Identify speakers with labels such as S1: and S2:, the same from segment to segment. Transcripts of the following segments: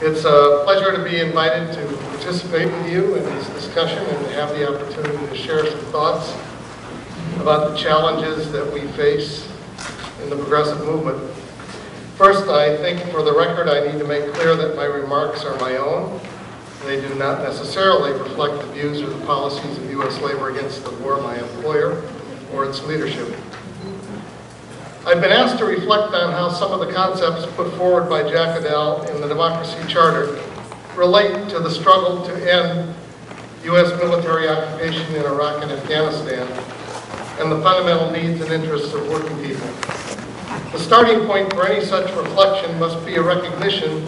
S1: It's a pleasure to be invited to participate with you in this discussion and to have the opportunity to share some thoughts about the challenges that we face in the progressive movement. First, I think for the record I need to make clear that my remarks are my own. They do not necessarily reflect the views or the policies of U.S. labor against the war, my employer, or its leadership. I've been asked to reflect on how some of the concepts put forward by Jack Adele in the Democracy Charter relate to the struggle to end U.S. military occupation in Iraq and Afghanistan and the fundamental needs and interests of working people. The starting point for any such reflection must be a recognition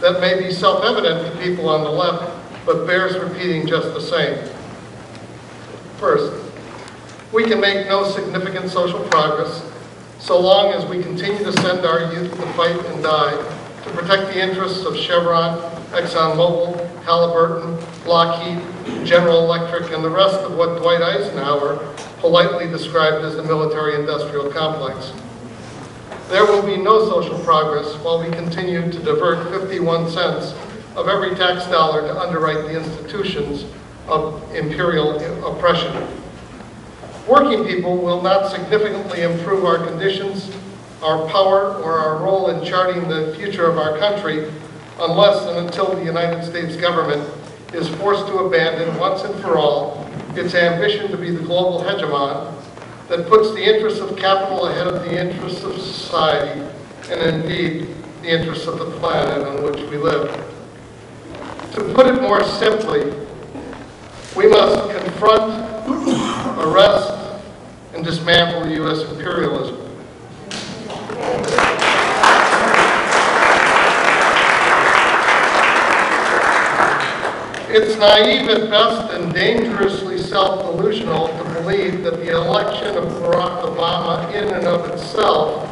S1: that may be self-evident to people on the left, but bears repeating just the same. First, we can make no significant social progress so long as we continue to send our youth to fight and die to protect the interests of Chevron, ExxonMobil, Halliburton, Lockheed, General Electric, and the rest of what Dwight Eisenhower politely described as the military-industrial complex. There will be no social progress while we continue to divert 51 cents of every tax dollar to underwrite the institutions of imperial oppression. Working people will not significantly improve our conditions, our power, or our role in charting the future of our country unless and until the United States government is forced to abandon once and for all its ambition to be the global hegemon that puts the interests of capital ahead of the interests of society and indeed the interests of the planet on which we live. To put it more simply, we must confront, arrest, and dismantle U.S. imperialism. It's naive at best and dangerously self-delusional to believe that the election of Barack Obama in and of itself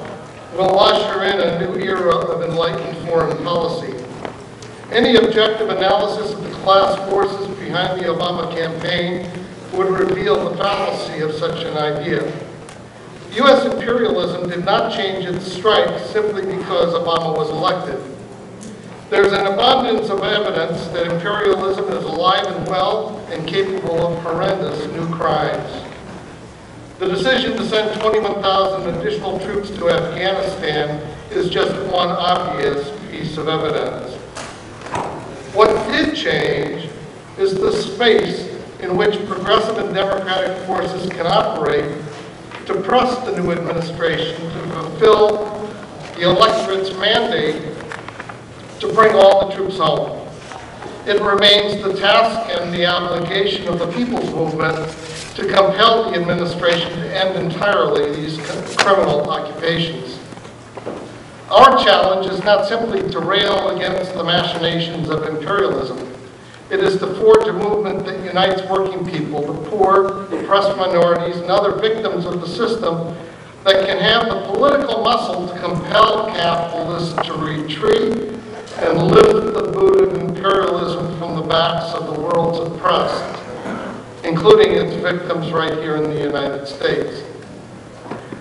S1: will usher in a new era of enlightened foreign policy. Any objective analysis of the class forces behind the Obama campaign would reveal the fallacy of such an idea. U.S. imperialism did not change its strike simply because Obama was elected. There's an abundance of evidence that imperialism is alive and well and capable of horrendous new crimes. The decision to send 21,000 additional troops to Afghanistan is just one obvious piece of evidence. What did change is the space in which progressive and democratic forces can operate to press the new administration to fulfill the electorate's mandate to bring all the troops home. It remains the task and the obligation of the people's movement to compel the administration to end entirely these criminal occupations. Our challenge is not simply to rail against the machinations of imperialism. It is to forge a movement that unites working people, the poor, oppressed minorities, and other victims of the system that can have the political muscle to compel capitalists to retreat and lift the boot of imperialism from the backs of the world's oppressed, including its victims right here in the United States.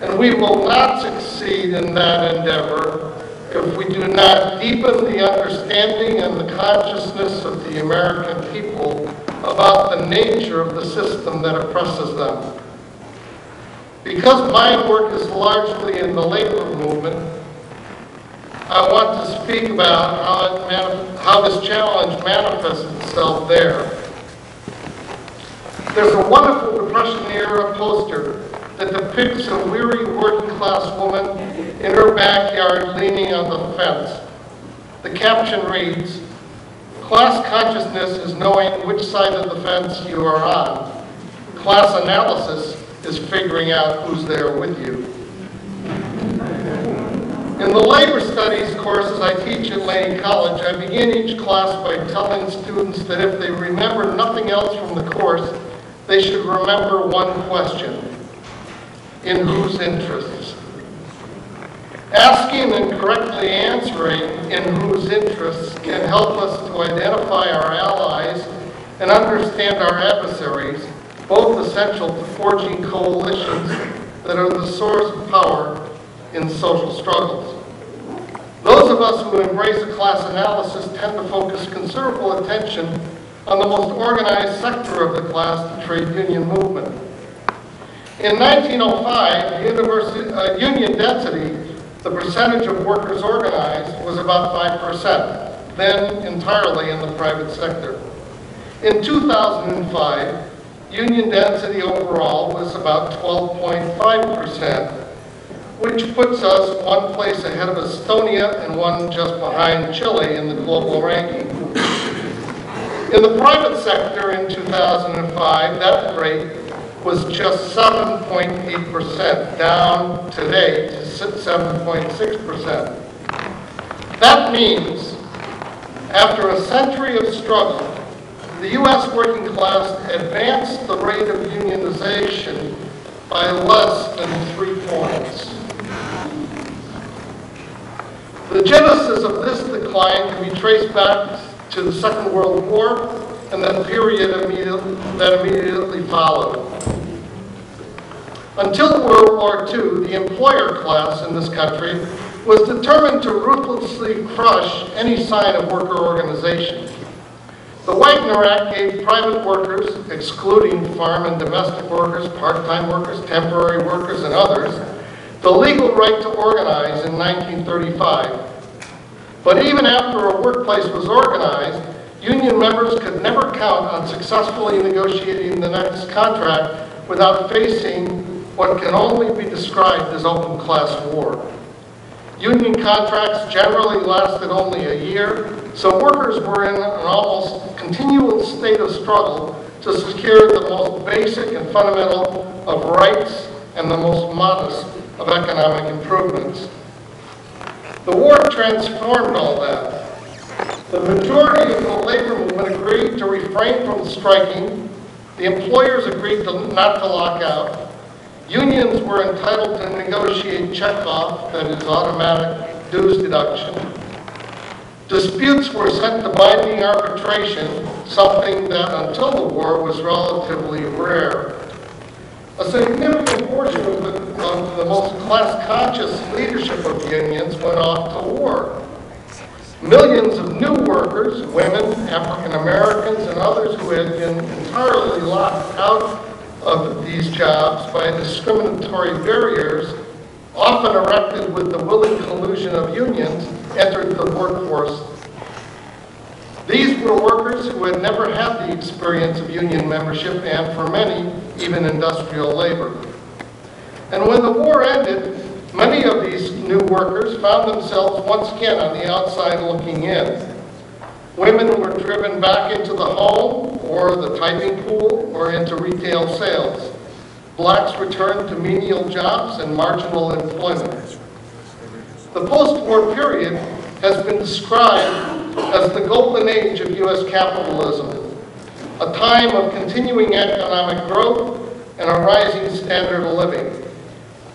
S1: And we will not succeed in that endeavor if we do not deepen the understanding and the consciousness of the American people about the nature of the system that oppresses them. Because my work is largely in the labor movement, I want to speak about how this challenge manifests itself there. There's a wonderful Depression-era poster that depicts a weary working-class woman in her backyard leaning on the fence. The caption reads, "Class consciousness is knowing which side of the fence you are on. Class analysis is figuring out who's there with you." In the labor studies courses I teach at Lane College, I begin each class by telling students that if they remember nothing else from the course, they should remember one question: in whose interests? Asking and correctly answering in whose interests can help us to identify our allies and understand our adversaries, both essential to forging coalitions that are the source of power in social struggles. Those of us who embrace a class analysis tend to focus considerable attention on the most organized sector of the class, the trade union movement. In 1905, union density, the percentage of workers organized, was about 5%, then entirely in the private sector. In 2005, union density overall was about 12.5%, which puts us one place ahead of Estonia and one just behind Chile in the global ranking. In the private sector in 2005, that rate was just 7.8%, down today to 7.6%. That means, after a century of struggle, the U.S. working class advanced the rate of unionization by less than 3 points. The genesis of this decline can be traced back to the Second World War and the period that immediately followed. Until World War II, the employer class in this country was determined to ruthlessly crush any sign of worker organization. The Wagner Act gave private workers, excluding farm and domestic workers, part-time workers, temporary workers, and others, the legal right to organize in 1935. But even after a workplace was organized, union members could never count on successfully negotiating the next contract without facing what can only be described as open class war. Union contracts generally lasted only a year, so workers were in an almost continual state of struggle to secure the most basic and fundamental of rights and the most modest of economic improvements. The war transformed all that. The majority of the labor movement agreed to refrain from striking. The employers agreed not to lock out. Unions were entitled to negotiate checkoff, that is automatic dues deduction. Disputes were sent to binding arbitration, something that until the war was relatively rare. A significant portion of the most class-conscious leadership of unions went off to war. Millions of new workers, women, African Americans, and others who had been entirely locked out of these jobs by discriminatory barriers, often erected with the willing collusion of unions, entered the workforce. These were workers who had never had the experience of union membership and, for many, even industrial labor. And when the war ended, many of these new workers found themselves once again on the outside looking in. Women were driven back into the home or the typing pool or into retail sales. Blacks returned to menial jobs and marginal employment. The post-war period has been described as the golden age of U.S. capitalism, a time of continuing economic growth and a rising standard of living.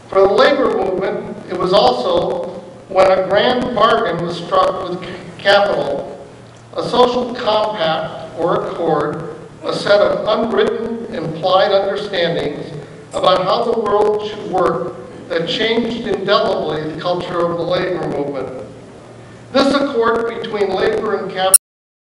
S1: For the labor movement, it was also when a grand bargain was struck with capital, a social compact or accord, a set of unwritten, implied understandings about how the world should work that changed indelibly the culture of the labor movement. This accord between labor and capital